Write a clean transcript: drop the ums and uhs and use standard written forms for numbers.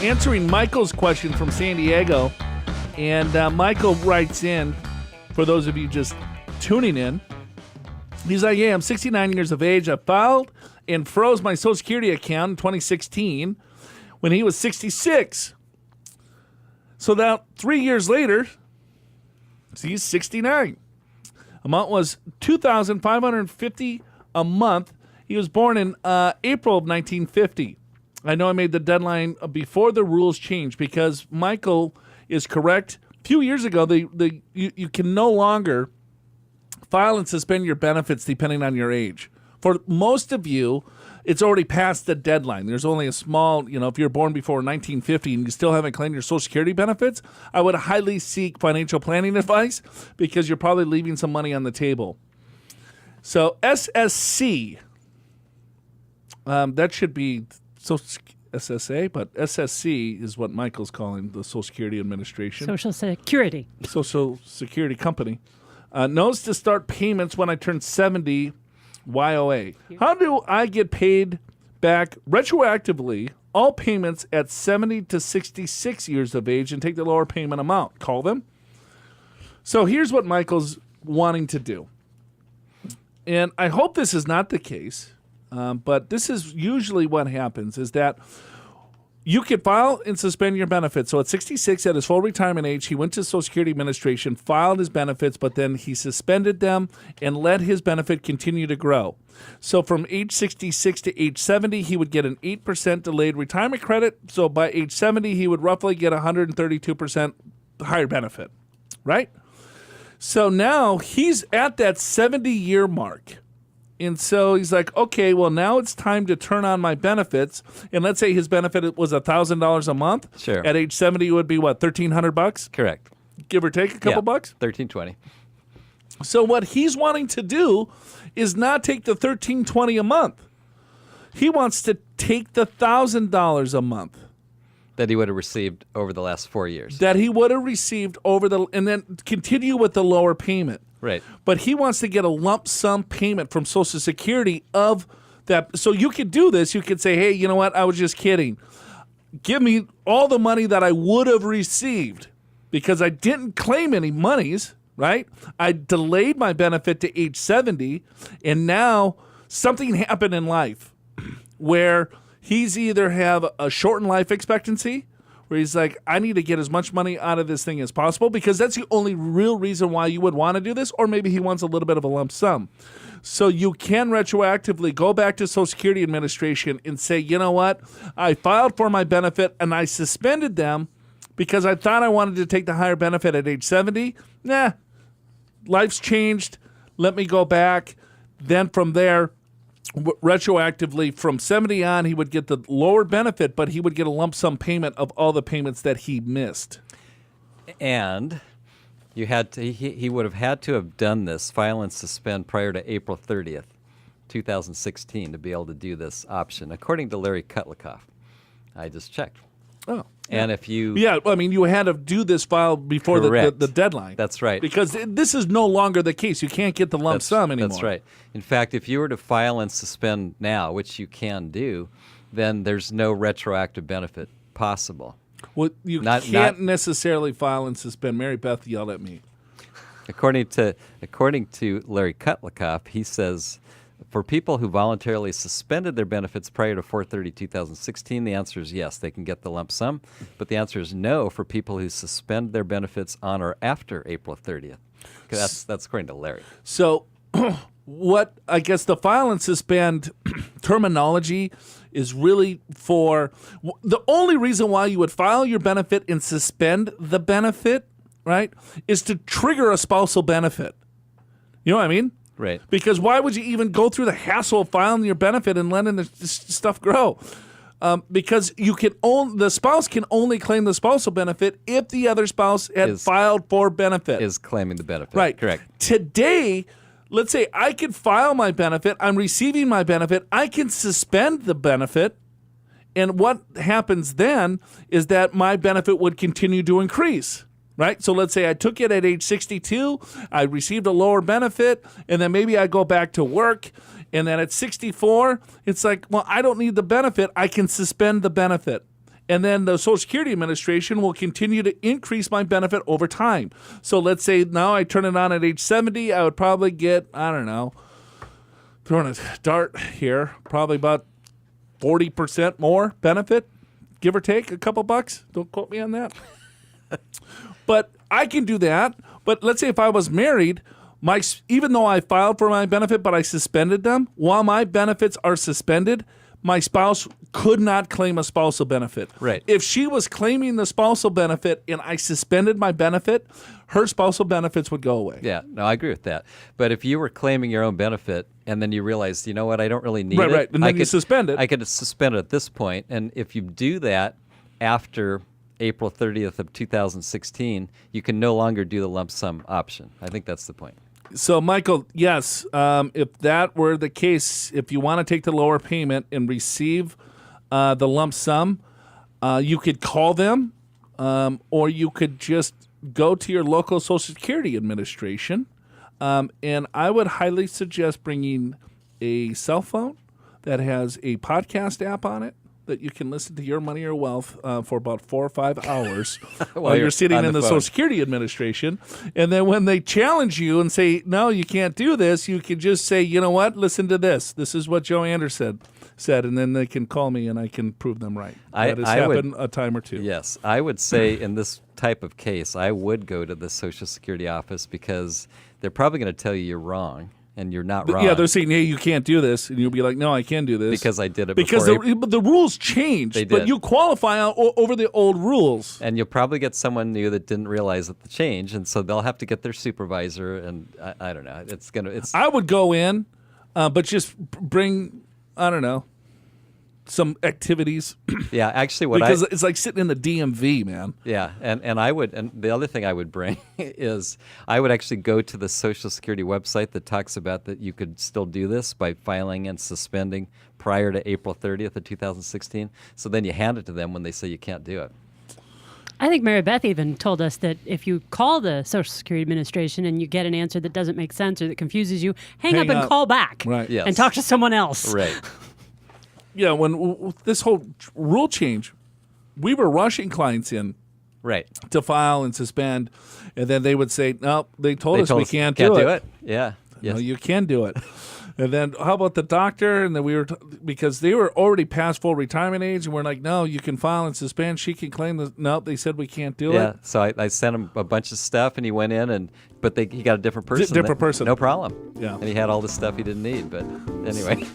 answering Michael's question from San Diego. And Michael writes in, for those of you just tuning in, he's like, yeah, I'm 69 years of age. I filed and froze my Social Security account in 2016 when he was 66. So now 3 years later, he's 69. Amount was $2,550 a month. He was born in April of 1950. I know I made the deadline before the rules changed because Michael is correct. A few years ago, you can no longer file and suspend your benefits depending on your age. For most of you, it's already past the deadline. There's only a small, if you're born before 1950 and you still haven't claimed your Social Security benefits, I would highly seek financial planning advice because you're probably leaving some money on the table. So SSC, that should be SSA, but SSC is what Michael's calling the Social Security Administration. Social Security. Social Security Company. Knows to start payments when I turn 70 YOA. How do I get paid back retroactively all payments at 70 to 66 years of age and take the lower payment amount? Call them. So here's what Michael's wanting to do. And I hope this is not the case, but this is usually what happens is that you can file and suspend your benefits. So at 66, at his full retirement age, he went to Social Security Administration, filed his benefits, but then he suspended them and let his benefit continue to grow. So from age 66 to age 70, he would get an 8% delayed retirement credit. So by age 70, he would roughly get 132% higher benefit, right? So now he's at that 70-year mark. And so he's like, okay, well, now it's time to turn on my benefits. And let's say his benefit was $1,000 a month. Sure. At age 70, it would be what, $1,300? Correct. Give or take a couple bucks? $1,320. So what he's wanting to do is not take the $1,320 a month. He wants to take the $1,000 a month. That he would have received over the last 4 years. That he would have received and then continue with the lower payment. Right. But he wants to get a lump sum payment from Social Security of that. So you could do this. You could say, hey, you know what? I was just kidding. Give me all the money that I would have received because I didn't claim any monies, right? I delayed my benefit to age 70, and now something happened in life where he's either have a shortened life expectancy where he's like, I need to get as much money out of this thing as possible because that's the only real reason why you would want to do this, or maybe he wants a little bit of a lump sum. So you can retroactively go back to Social Security Administration and say, you know what, I filed for my benefit and I suspended them because I thought I wanted to take the higher benefit at age 70. Nah, life's changed. Let me go back. Then from there, retroactively from 70 on, he would get the lower benefit, but he would get a lump sum payment of all the payments that he missed. And he would have had to have done this, file and suspend prior to April 30th, 2016 to be able to do this option, according to Larry Kutlikoff. I just checked. Oh. And if you... Yeah, I mean, you had to do this file before the deadline. That's right. Because this is no longer the case. You can't get the lump sum anymore. That's right. In fact, if you were to file and suspend now, which you can do, then there's no retroactive benefit possible. Well, you can't necessarily file and suspend. Mary Beth yelled at me. According to Larry Kutlikoff, he says, for people who voluntarily suspended their benefits prior to 4/30/2016, the answer is yes, they can get the lump sum. But the answer is no for people who suspend their benefits on or after April 30th. That's according to Larry. So what I guess the file and suspend terminology is really for the only reason why you would file your benefit and suspend the benefit, right, is to trigger a spousal benefit. You know what I mean? Right. Because why would you even go through the hassle of filing your benefit and letting the stuff grow? Because the spouse can only claim the spousal benefit if the other spouse had filed for benefit. Is claiming the benefit. Right. Correct. Today, let's say I could file my benefit. I'm receiving my benefit. I can suspend the benefit. And what happens then is that my benefit would continue to increase. Right? So let's say I took it at age 62, I received a lower benefit, and then maybe I go back to work, and then at 64, it's like, well, I don't need the benefit. I can suspend the benefit. And then the Social Security Administration will continue to increase my benefit over time. So let's say now I turn it on at age 70, I would probably get, I don't know, throwing a dart here, probably about 40% more benefit, give or take a couple bucks. Don't quote me on that. But I can do that. But let's say if I was married, even though I filed for my benefit, but I suspended them, while my benefits are suspended, my spouse could not claim a spousal benefit. Right. If she was claiming the spousal benefit and I suspended my benefit, her spousal benefits would go away. Yeah, no, I agree with that. But if you were claiming your own benefit and then you realized, you know what, I don't really need it. Right, and then you suspend it. I could suspend it at this point. And if you do that after April 30th of 2016, you can no longer do the lump sum option. I think that's the point. So, Michael, yes, if that were the case, if you want to take the lower payment and receive the lump sum, you could call them or you could just go to your local Social Security Administration. And I would highly suggest bringing a cell phone that has a podcast app on it that you can listen to Your Money or Wealth for about 4 or 5 hours while you're sitting in the Social Security Administration. And then when they challenge you and say, no, you can't do this, you can just say, you know what, listen to this. This is what Joe Anderson said, and then they can call me and I can prove them right. That has happened a time or two. Yes, I would say in this type of case, I would go to the Social Security office because they're probably going to tell you you're wrong. And you're not wrong. Yeah, they're saying, hey, you can't do this. And you'll be like, no, I can do this. Because I did it because before. Because the rules changed. They did. But you qualify over the old rules. And you'll probably get someone new that didn't realize the change. And so they'll have to get their supervisor. And I don't know. I would go in, but just bring, I don't know, some activities. Yeah, actually because it's like sitting in the DMV, man. Yeah, and the other thing I would bring is I would actually go to the Social Security website that talks about that you could still do this by filing and suspending prior to April 30th of 2016. So then you hand it to them when they say you can't do it. I think Mary Beth even told us that if you call the Social Security Administration and you get an answer that doesn't make sense or that confuses you, hang up and call back. Right. Yes. And talk to someone else. Right. Yeah, when this whole rule change, we were rushing clients in to file and suspend, and then they would say, no, they told us we can't do it. Yeah. Yes. No, you can do it. And then how about the doctor? And then we were, because they were already past full retirement age, and we're like, no, you can file and suspend. She can claim this. No, they said we can't do it. Yeah, so I sent him a bunch of stuff, and he went in, but he got a different person. Different person. No problem. Yeah. And he had all the stuff he didn't need, but anyway.